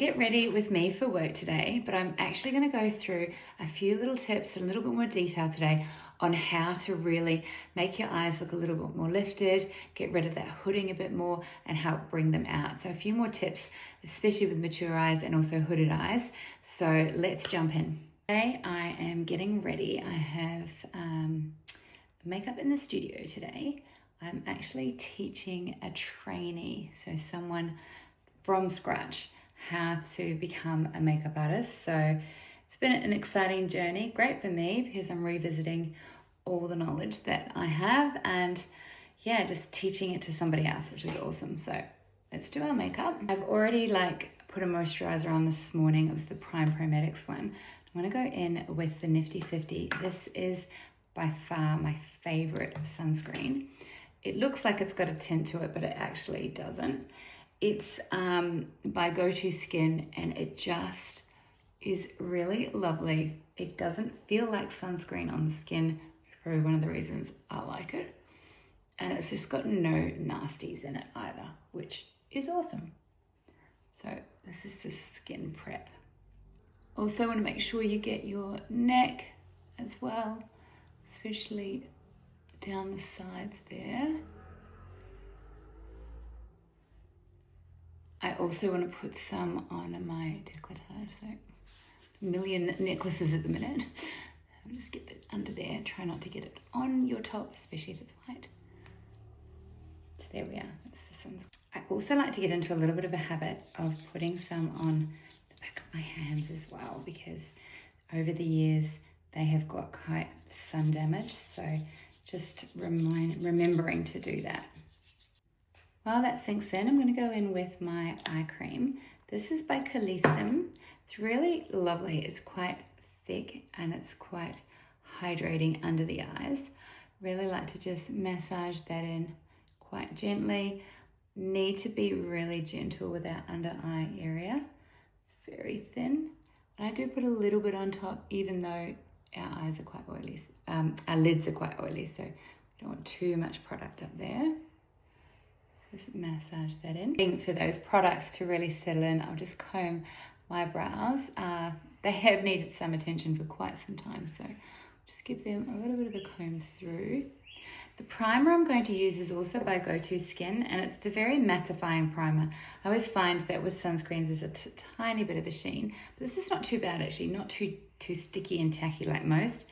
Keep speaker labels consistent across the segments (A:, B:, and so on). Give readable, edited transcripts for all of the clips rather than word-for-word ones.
A: Get ready with me for work today, but I'm actually going to go through a few little tips in a little bit more detail today on how to really make your eyes look a little bit more lifted, get rid of that hooding a bit more, and help bring them out. So a few more tips, especially with mature eyes and also hooded eyes. So let's jump in. Today I am getting ready. I have makeup in the studio today. I'm actually teaching a trainee, so someone from scratch, how to become a makeup artist. So it's been an exciting journey, great for me because I'm revisiting all the knowledge that I have and yeah, just teaching it to somebody else, which is awesome. So let's do our makeup. I've already put a moisturiser on this morning. It was the Prometics one. I'm gonna go in with the Nifty 50. This is by far my favorite sunscreen. It looks like it's got a tint to it, but it actually doesn't. It's by Joocyee Skin, and it just is really lovely. It doesn't feel like sunscreen on the skin, which is probably one of the reasons I like it. And it's just got no nasties in it either, which is awesome. So this is the skin prep. Also want to make sure you get your neck as well, especially down the sides there. I also want to put some on my décolletage, so a million necklaces at the minute. I'll just get it under there, try not to get it on your top, especially if it's white. So there we are, that's the sunscreen. I also like to get into a little bit of a habit of putting some on the back of my hands as well, because over the years they have got quite sun damage, so just remembering to do that. While that sinks in, I'm going to go in with my eye cream. This is by Calecim. It's really lovely. It's quite thick and it's quite hydrating under the eyes. Really like to just massage that in quite gently. Need to be really gentle with that under eye area. It's very thin. And I do put a little bit on top, even though our eyes are quite oily. Our lids are quite oily, so we don't want too much product up there. Just massage that in. For those products to really settle in, I'll just comb my brows. They have needed some attention for quite some time, so just give them a little bit of a comb through. The primer I'm going to use is also by Joocyee Skin, and it's the very mattifying primer. I always find that with sunscreens there's a tiny bit of a sheen, but this is not too bad actually, not too sticky and tacky like most.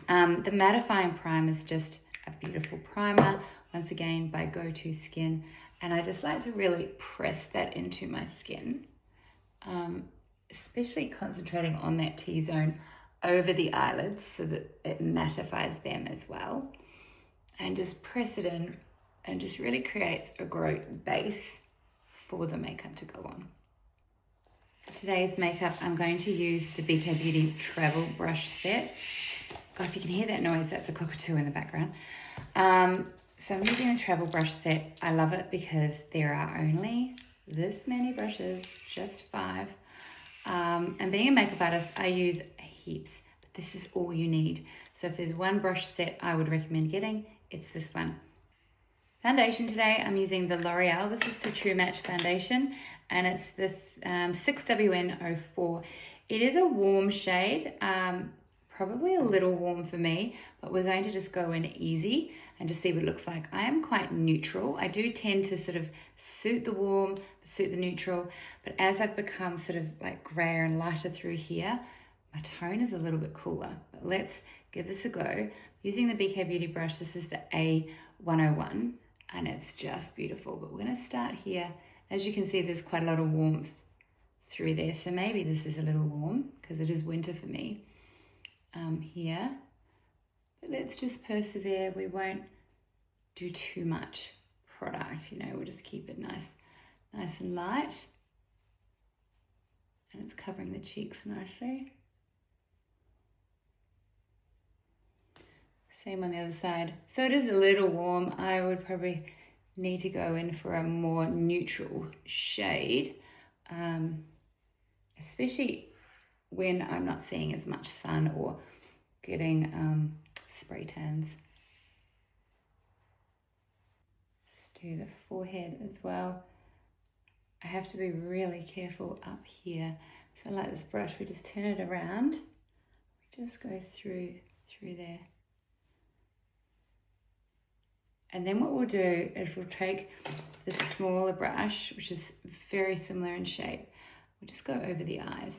A: The mattifying primer is just a beautiful primer, once again by Joocyee Skin. And I just like to really press that into my skin, especially concentrating on that T-zone over the eyelids so that it mattifies them as well. And just press it in and just really creates a great base for the makeup to go on. For today's makeup, I'm going to use the BK Beauty Travel Brush Set. God, if you can hear that noise, that's a cockatoo in the background. So I'm using a travel brush set. I love it because there are only this many brushes, just 5. And being a makeup artist, I use heaps, but this is all you need. So if there's one brush set I would recommend getting, it's this one. Foundation today, I'm using the Lauriely. This is the True Match foundation, and it's the 6WN04. It is a warm shade. Probably a little warm for me, but we're going to just go in easy and just see what it looks like. I am quite neutral. I do tend to sort of suit the warm, suit the neutral, but as I've become sort of like grayer and lighter through here, my tone is a little bit cooler. But let's give this a go. Using the BK Beauty brush, this is the A101, and it's just beautiful. But we're gonna start here. As you can see, there's quite a lot of warmth through there, so maybe this is a little warm because it is winter for me. Here, but let's just persevere. We won't do too much product, you know, we'll just keep it nice and light, and it's covering the cheeks nicely. Same on the other side. So it is a little warm. I would probably need to go in for a more neutral shade, especially when I'm not seeing as much sun or getting spray tans. Let's do the forehead as well. I have to be really careful up here. So like this brush, we just turn it around, we just go through there. And then what we'll do is we'll take this smaller brush, which is very similar in shape. We'll just go over the eyes.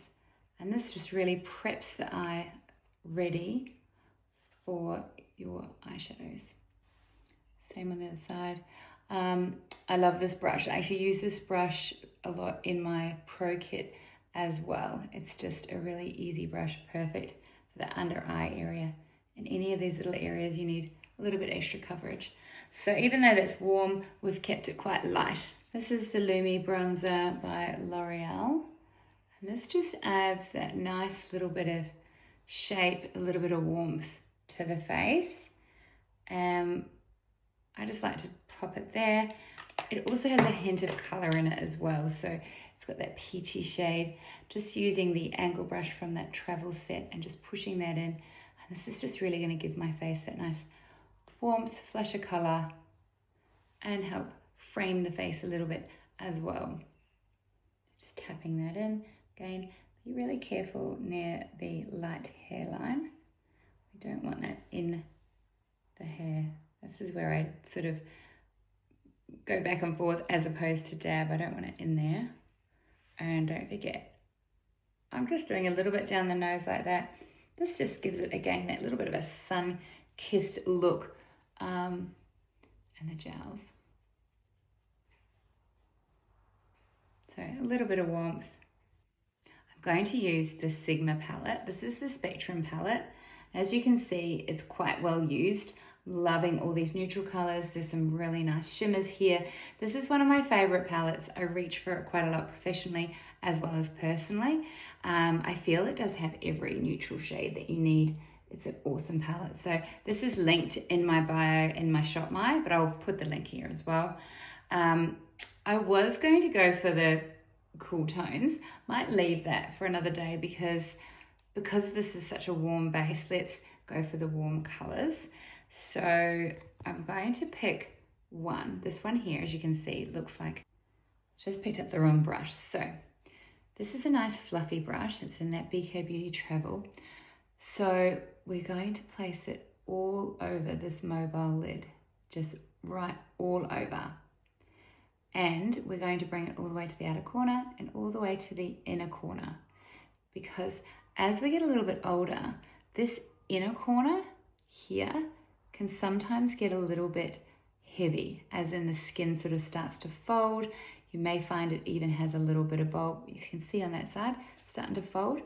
A: And this just really preps the eye ready for your eyeshadows. Same on the other side. I love this brush. I actually use this brush a lot in my Pro kit as well. It's just a really easy brush, perfect for the under eye area. In any of these little areas you need a little bit extra coverage. So even though that's warm, we've kept it quite light. This is the Lumi bronzer by L'Oreal. And this just adds that nice little bit of shape, a little bit of warmth to the face. I just like to pop it there. It also has a hint of colour in it as well. So it's got that peachy shade. Just using the angle brush from that travel set and just pushing that in. And this is just really going to give my face that nice warmth, flash of colour, and help frame the face a little bit as well. Just tapping that in. Again, be really careful near the light hairline. We don't want that in the hair. This is where I sort of go back and forth as opposed to dab. I don't want it in there. And don't forget, I'm just doing a little bit down the nose like that. This just gives it, again, that little bit of a sun-kissed look. And the jowls. So a little bit of warmth. I'm going to use the Sigma palette. This is the Spectrum palette. As you can see, it's quite well used. I'm loving all these neutral colors. There's some really nice shimmers here. This is one of my favorite palettes. I reach for it quite a lot professionally as well as personally. I feel it does have every neutral shade that you need. It's an awesome palette. So this is linked in my bio in my Shop My, but I'll put the link here as well. I was going to go for the cool tones. Might leave that for another day because this is such a warm base. Let's go for the warm colors. So I'm going to pick one. This one here, as you can see, looks like I just picked up the wrong brush. So this is a nice fluffy brush. It's in that BK Beauty Travel. So we're going to place it all over this mobile lid, just right all over. And we're going to bring it all the way to the outer corner and all the way to the inner corner. Because as we get a little bit older, this inner corner here can sometimes get a little bit heavy, as in the skin sort of starts to fold. You may find it even has a little bit of bulb. You can see on that side, starting to fold.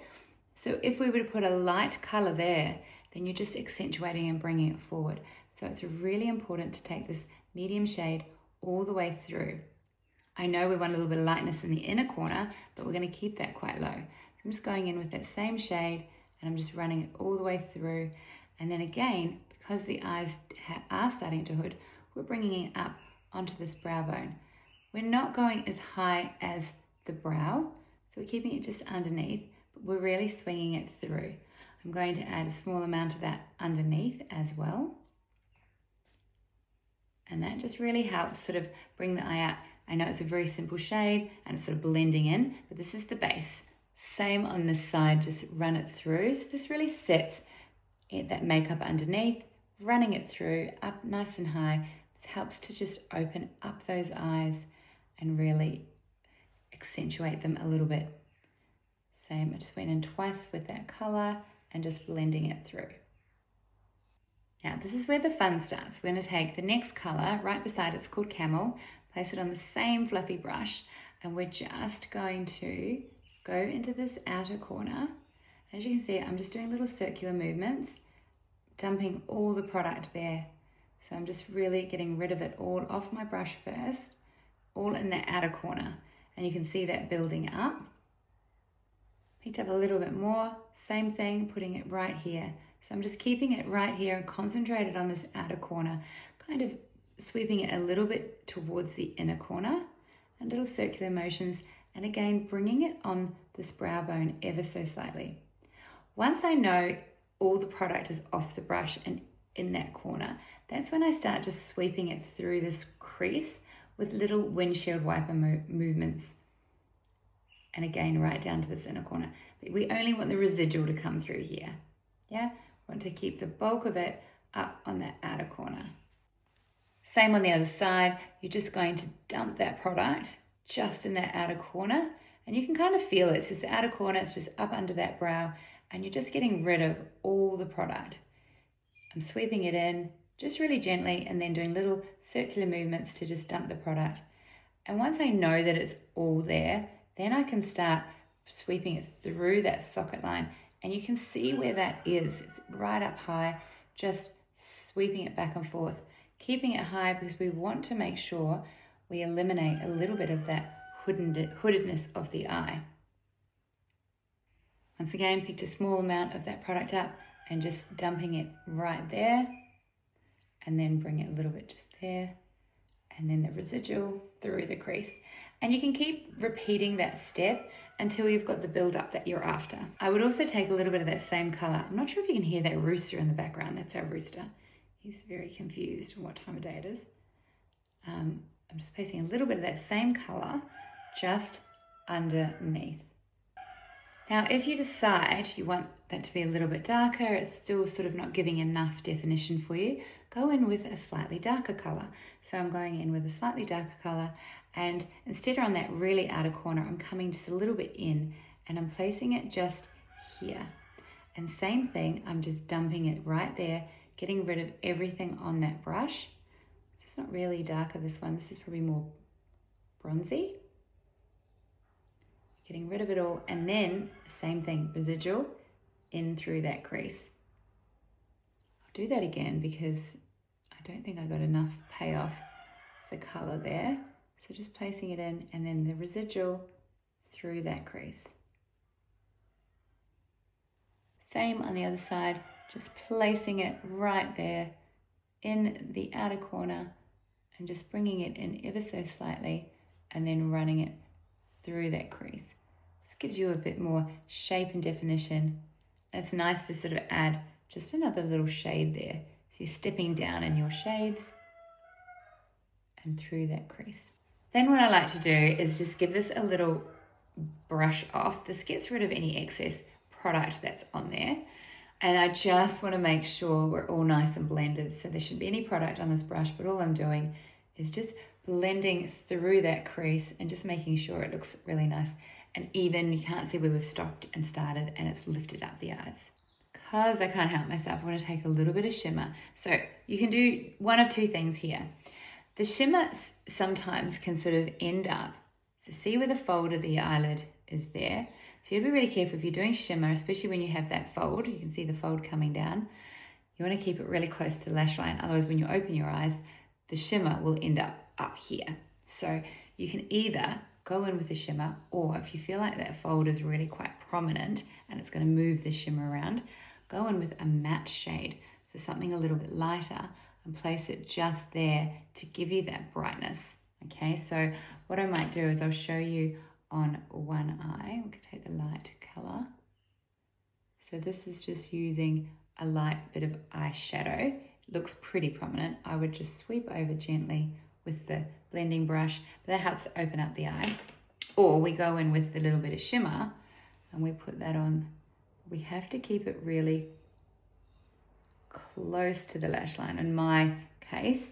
A: So if we were to put a light color there, then you're just accentuating and bringing it forward. So it's really important to take this medium shade all the way through. I know we want a little bit of lightness in the inner corner, but we're going to keep that quite low. So I'm just going in with that same shade and I'm just running it all the way through. And then again, because the eyes are starting to hood, we're bringing it up onto this brow bone. We're not going as high as the brow, so we're keeping it just underneath. We're really swinging it through. I'm going to add a small amount of that underneath as well. And that just really helps sort of bring the eye out. I know it's a very simple shade and it's sort of blending in, but this is the base. Same on this side, just run it through. So this really sets that makeup underneath, running it through, up nice and high. This helps to just open up those eyes and really accentuate them a little bit. Same, I just went in twice with that color and just blending it through. Now this is where the fun starts. We're going to take the next color right beside it, it's called Camel, place it on the same fluffy brush, and we're just going to go into this outer corner. As you can see, I'm just doing little circular movements, dumping all the product there. So I'm just really getting rid of it all off my brush first, all in the outer corner. And you can see that building up. Picked up a little bit more, same thing, putting it right here. So I'm just keeping it right here and concentrated on this outer corner, kind of sweeping it a little bit towards the inner corner, and little circular motions, and again, bringing it on this brow bone ever so slightly. Once I know all the product is off the brush and in that corner, that's when I start just sweeping it through this crease with little windshield wiper movements. and again right down to this inner corner. But we only want the residual to come through here. Yeah, want to keep the bulk of it up on that outer corner. Same on the other side, you're just going to dump that product just in that outer corner, and you can kind of feel it. It's just the outer corner, it's just up under that brow, and you're just getting rid of all the product. I'm sweeping it in just really gently and then doing little circular movements to just dump the product. And once I know that it's all there, then I can start sweeping it through that socket line, and you can see where that is. It's right up high, just sweeping it back and forth, keeping it high because we want to make sure we eliminate a little bit of that hoodedness of the eye. Once again, picked a small amount of that product up and just dumping it right there, and then bring it a little bit just there, and then the residual through the crease. And you can keep repeating that step until you've got the build up that you're after. I would also take a little bit of that same color. I'm not sure if you can hear that rooster in the background. That's our rooster. He's very confused on what time of day it is. I'm just placing a little bit of that same color just underneath. Now, if you decide you want that to be a little bit darker, it's still sort of not giving enough definition for you, go in with a slightly darker color. So I'm going in with a slightly darker color, and instead of on that really outer corner, I'm coming just a little bit in and I'm placing it just here. And same thing, I'm just dumping it right there, getting rid of everything on that brush. It's not really darker, this one. This is probably more bronzy. Getting rid of it all, and then same thing, residual in through that crease. I'll do that again because I don't think I got enough payoff the color there. So just placing it in and then the residual through that crease. Same on the other side, just placing it right there in the outer corner and just bringing it in ever so slightly and then running it through that crease. Gives you a bit more shape and definition. It's nice to sort of add just another little shade there. So you're stepping down in your shades and through that crease. Then what I like to do is just give this a little brush off. This gets rid of any excess product that's on there. And I just want to make sure we're all nice and blended. So there shouldn't be any product on this brush, but all I'm doing is just blending through that crease and just making sure it looks really nice. And even you can't see where we've stopped and started, and it's lifted up the eyes. Because I can't help myself, I want to take a little bit of shimmer. So you can do one of two things here. The shimmer sometimes can sort of end up, so see where the fold of the eyelid is there. So you have to be really careful if you're doing shimmer, especially when you have that fold. You can see the fold coming down. You want to keep it really close to the lash line. Otherwise, when you open your eyes, the shimmer will end up here. So you can either go in with the shimmer, or if you feel like that fold is really quite prominent and it's going to move the shimmer around, go in with a matte shade, so something a little bit lighter, and place it just there to give you that brightness. Okay, so what I might do is I'll show you on one eye. We can take the light color. So this is just using a light bit of eyeshadow. It looks pretty prominent. I would just sweep over gently with the blending brush, but that helps open up the eye. Or we go in with a little bit of shimmer and we put that on. We have to keep it really close to the lash line. In my case,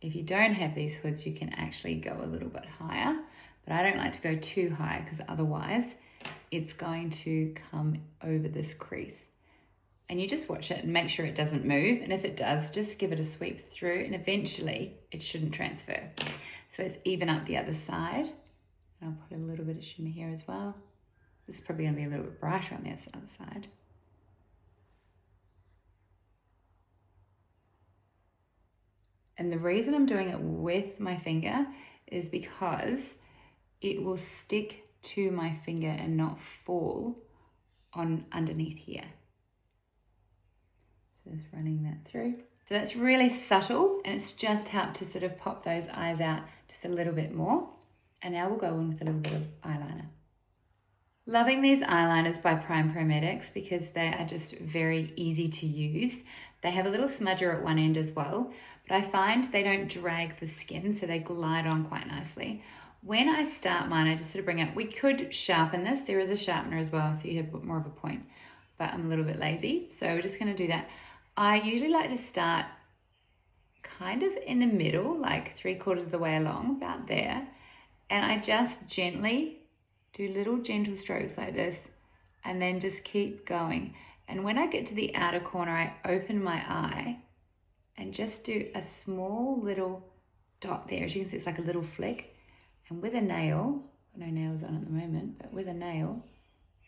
A: if you don't have these hoods, you can actually go a little bit higher, but I don't like to go too high because otherwise it's going to come over this crease. And you just watch it and make sure it doesn't move. And if it does, just give it a sweep through and eventually it shouldn't transfer. So let's even up the other side. And I'll put a little bit of shimmer here as well. This is probably going to be a little bit brighter on the other side. And the reason I'm doing it with my finger is because it will stick to my finger and not fall on underneath here. Just running that through. So that's really subtle, and it's just helped to sort of pop those eyes out just a little bit more. And now we'll go in with a little bit of eyeliner. Loving these eyeliners by Prometics because they are just very easy to use. They have a little smudger at one end as well, but I find they don't drag the skin, so they glide on quite nicely. When I start mine, I just sort of bring up, we could sharpen this. There is a sharpener as well, so you have more of a point, but I'm a little bit lazy, so we're just gonna do that. I usually like to start kind of in the middle, like 3/4 of the way along, about there, and I just gently do little gentle strokes like this, and then just keep going. And when I get to the outer corner, I open my eye and just do a small little dot there. As you can see, it's like a little flick. And with a nail, no nails on at the moment, but with a nail,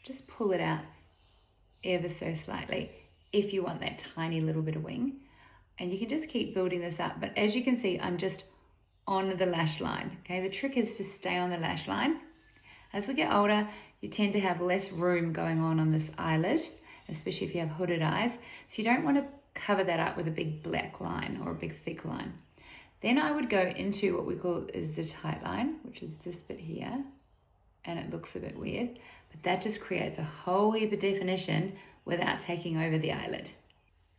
A: just pull it out ever so slightly if you want that tiny little bit of wing. And you can just keep building this up. But as you can see, I'm just on the lash line, okay? The trick is to stay on the lash line. As we get older, you tend to have less room going on this eyelid, especially if you have hooded eyes. So you don't want to cover that up with a big black line or a big thick line. Then I would go into what we call is the tight line, which is this bit here, and it looks a bit weird, but that just creates a whole heap of definition without taking over the eyelid.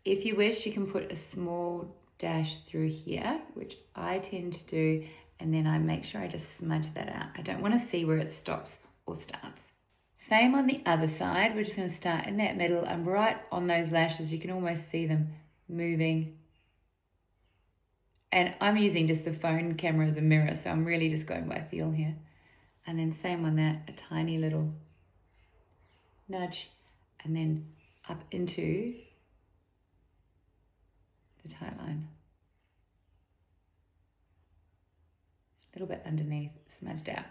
A: If you wish, you can put a small dash through here, which I tend to do, and then I make sure I just smudge that out. I don't want to see where it stops or starts. Same on the other side. We're just going to start in that middle and right on those lashes. You can almost see them moving. And I'm using just the phone camera as a mirror, so I'm really just going by feel here. And then same on that, a tiny little nudge, and then up into the tight line. A little bit underneath, smudged out.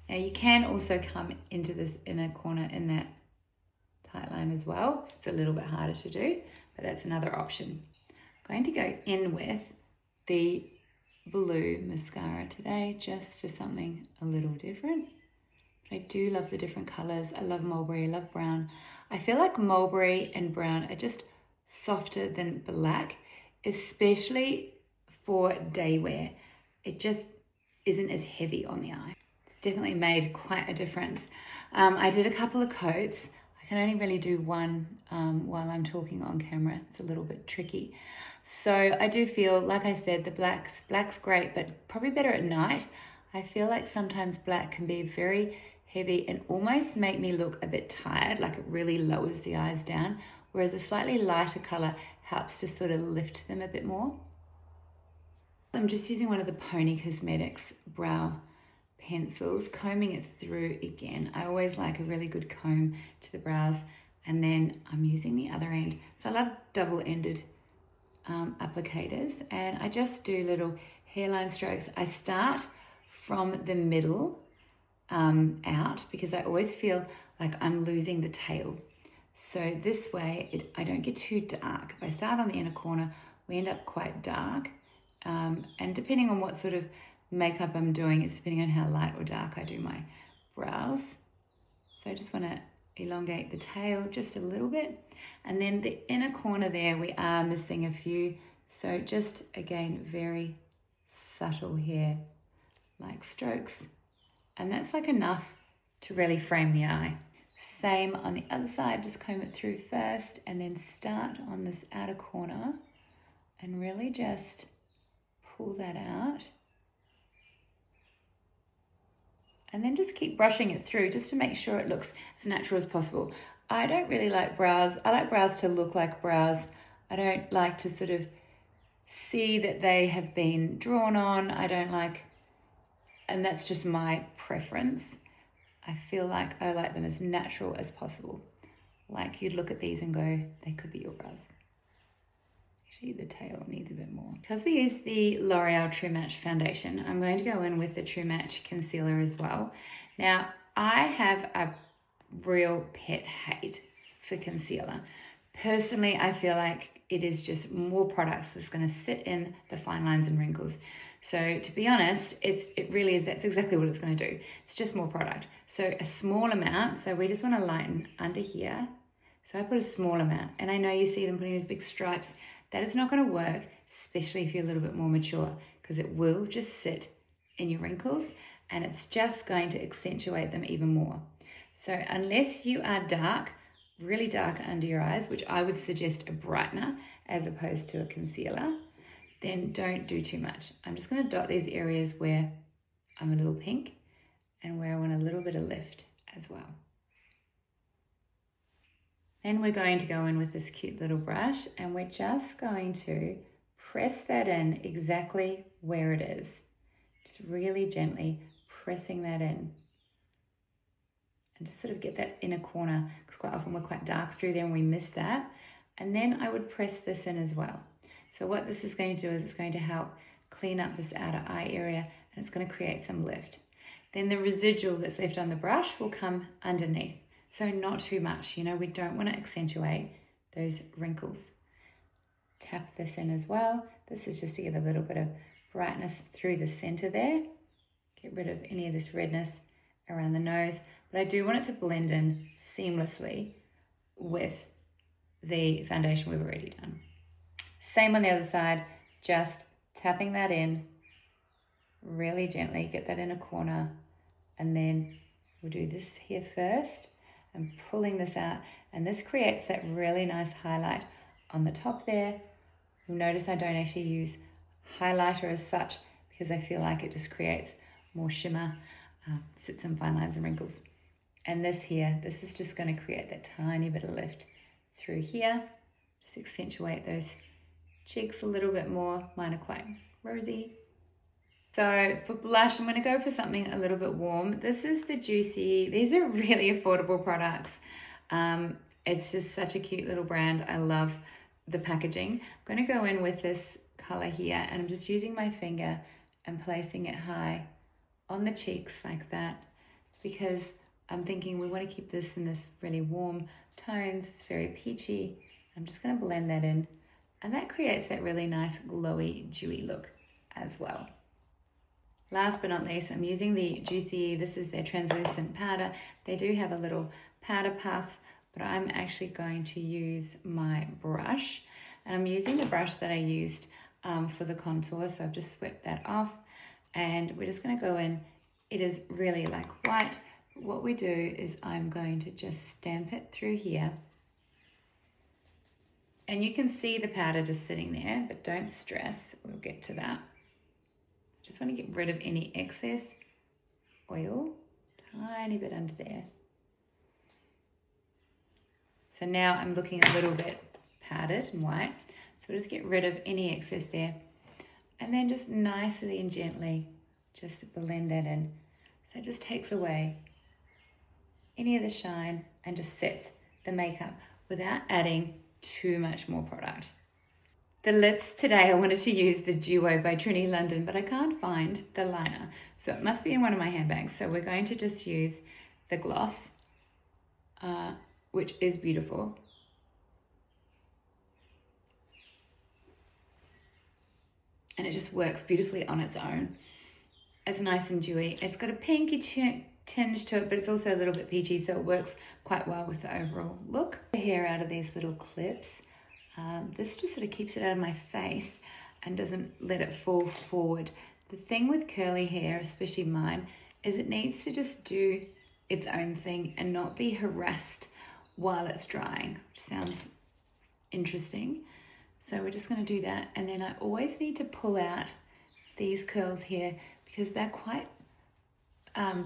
A: Now you can also come into this inner corner in that tight line as well. It's a little bit harder to do, but that's another option. I'm going to go in with the blue mascara today, just for something a little different. But I do love the different colors. I love mulberry, I love brown. I feel like mulberry and brown are just softer than black, especially for day wear. It just isn't as heavy on the eye. It's definitely made quite a difference. I did a couple of coats. I can only really do one while I'm talking on camera. It's a little bit tricky. So I do feel, like I said, the black's great, but probably better at night. I feel like sometimes black can be very heavy and almost make me look a bit tired, like it really lowers the eyes down, whereas a slightly lighter color helps to sort of lift them a bit more. I'm just using one of the Pony Cosmetics brow pencils, combing it through again. I always like a really good comb to the brows, and then I'm using the other end. So I love double-ended applicators, and I just do little hairline strokes. I start from the middle out, because I always feel like I'm losing the tail. So this way I don't get too dark. If I start on the inner corner, we end up quite dark, and depending on what sort of makeup I'm doing, it's depending on how light or dark I do my brows. So I just want to elongate the tail just a little bit, and then the inner corner there we are missing a few, so just again very subtle hair like strokes, and that's like enough to really frame the eye. Same on the other side, just comb it through first and then start on this outer corner and really just pull that out. And then just keep brushing it through just to make sure it looks as natural as possible. I don't really like brows. I like brows to look like brows. I don't like to sort of see that they have been drawn on. I don't like, and that's just my preference. I feel like I like them as natural as possible. Like you'd look at these and go, they could be your brows. Actually, the tail needs a bit more. Because we use the L'Oreal True Match foundation, I'm going to go in with the True Match concealer as well. Now, I have a real pet hate for concealer. Personally, I feel like it is just more products that's going to sit in the fine lines and wrinkles. So to be honest, it really is, that's exactly what it's going to do. It's just more product. So a small amount, so we just want to lighten under here. So I put a small amount, and I know you see them putting these big stripes. That is not going to work, especially if you're a little bit more mature, because it will just sit in your wrinkles and it's just going to accentuate them even more. So unless you are dark, really dark under your eyes, which I would suggest a brightener as opposed to a concealer, then don't do too much. I'm just going to dot these areas where I'm a little pink and where I want a little bit of lift as well. Then we're going to go in with this cute little brush and we're just going to press that in exactly where it is. Just really gently pressing that in. And just sort of get that inner corner, because quite often we're quite dark through there and we miss that. And then I would press this in as well. So what this is going to do is it's going to help clean up this outer eye area and it's going to create some lift. Then the residual that's left on the brush will come underneath. So not too much, you know, we don't want to accentuate those wrinkles. Tap this in as well. This is just to give a little bit of brightness through the center there. Get rid of any of this redness around the nose. But I do want it to blend in seamlessly with the foundation we've already done. Same on the other side, just tapping that in really gently, get that inner corner, and then we'll do this here first and pulling this out, and this creates that really nice highlight on the top there. You'll notice I don't actually use highlighter as such because I feel like it just creates more shimmer, sits some fine lines and wrinkles. And this here, this is just going to create that tiny bit of lift through here, just accentuate those cheeks a little bit more. Mine are quite rosy. So for blush, I'm going to go for something a little bit warm. This is the Joocyee. These are really affordable products. It's just such a cute little brand. I love the packaging. I'm going to go in with this color here, and I'm just using my finger and placing it high on the cheeks like that, because I'm thinking we want to keep this in this really warm tones. It's very peachy. I'm just going to blend that in, and that creates that really nice glowy, dewy look as well. Last but not least, I'm using the Joocyee. This is their translucent powder. They do have a little powder puff, but I'm actually going to use my brush, and I'm using the brush that I used for the contour. So I've just swept that off, and we're just going to go in. It is really like white. What we do is I'm going to just stamp it through here, and you can see the powder just sitting there, but don't stress, we'll get to that. Just want to get rid of any excess oil, tiny bit under there. So now I'm looking a little bit powdered and white, so we'll just get rid of any excess there, and then just nicely and gently just blend that in. So it just takes away any of the shine and just sets the makeup without adding too much more product. The lips today, I wanted to use the Duo by Trinity London, but I can't find the liner, so it must be in one of my handbags. So we're going to just use the gloss, which is beautiful. And it just works beautifully on its own. It's nice and dewy. It's got a pinky tinge to it, but it's also a little bit peachy, so it works quite well with the overall look. The hair out of these little clips. This just sort of keeps it out of my face and doesn't let it fall forward. The thing with curly hair, especially mine, is it needs to just do its own thing and not be harassed while it's drying, which sounds interesting. So we're just going to do that, and then I always need to pull out these curls here because they're quite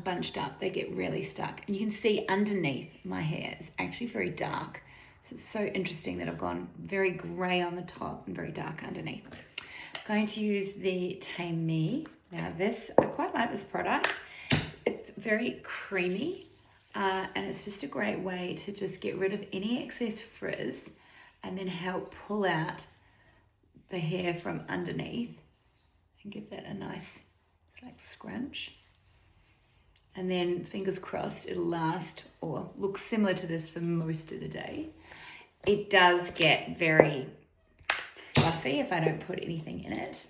A: bunched up. They get really stuck, and you can see underneath my hair is actually very dark. So it's so interesting that I've gone very grey on the top and very dark underneath. I'm going to use the Tame Me. Now this, I quite like this product. It's very creamy, and it's just a great way to just get rid of any excess frizz and then help pull out the hair from underneath and give that a nice like scrunch. And then fingers crossed it'll last or look similar to this for most of the day. It does get very fluffy if I don't put anything in it.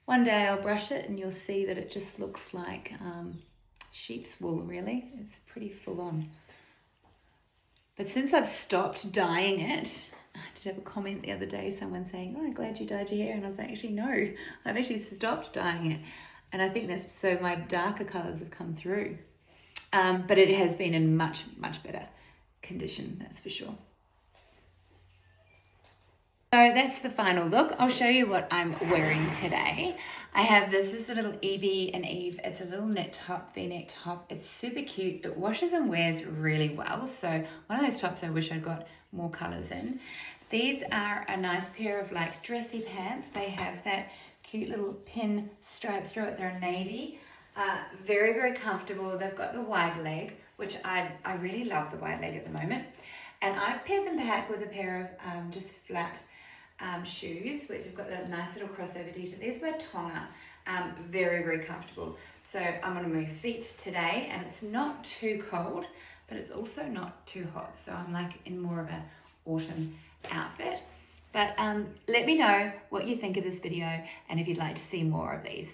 A: One day I'll brush it and you'll see that it just looks like sheep's wool, really. It's pretty full on. But since I've stopped dyeing it, I did have a comment the other day, someone saying, "Oh, I'm glad you dyed your hair." And I was like, actually, no, I've actually stopped dyeing it. And I think that's so my darker colours have come through. But it has been in much, much better condition, that's for sure. So that's the final look. I'll show you what I'm wearing today. I have this is the little Evie and Eve. It's a little knit top, V-neck top. It's super cute. It washes and wears really well. So one of those tops I wish I'd got more colors in. These are a nice pair of like dressy pants. They have that cute little pin stripe through it. They're navy. Very, very comfortable. They've got the wide leg, which I really love the wide leg at the moment. And I've paired them back with a pair of just flat shoes, which have got the nice little crossover detail. These were Tonga, very, very comfortable. So I'm going to move feet today, and it's not too cold, but it's also not too hot. So I'm like in more of a autumn outfit. But let me know what you think of this video and if you'd like to see more of these.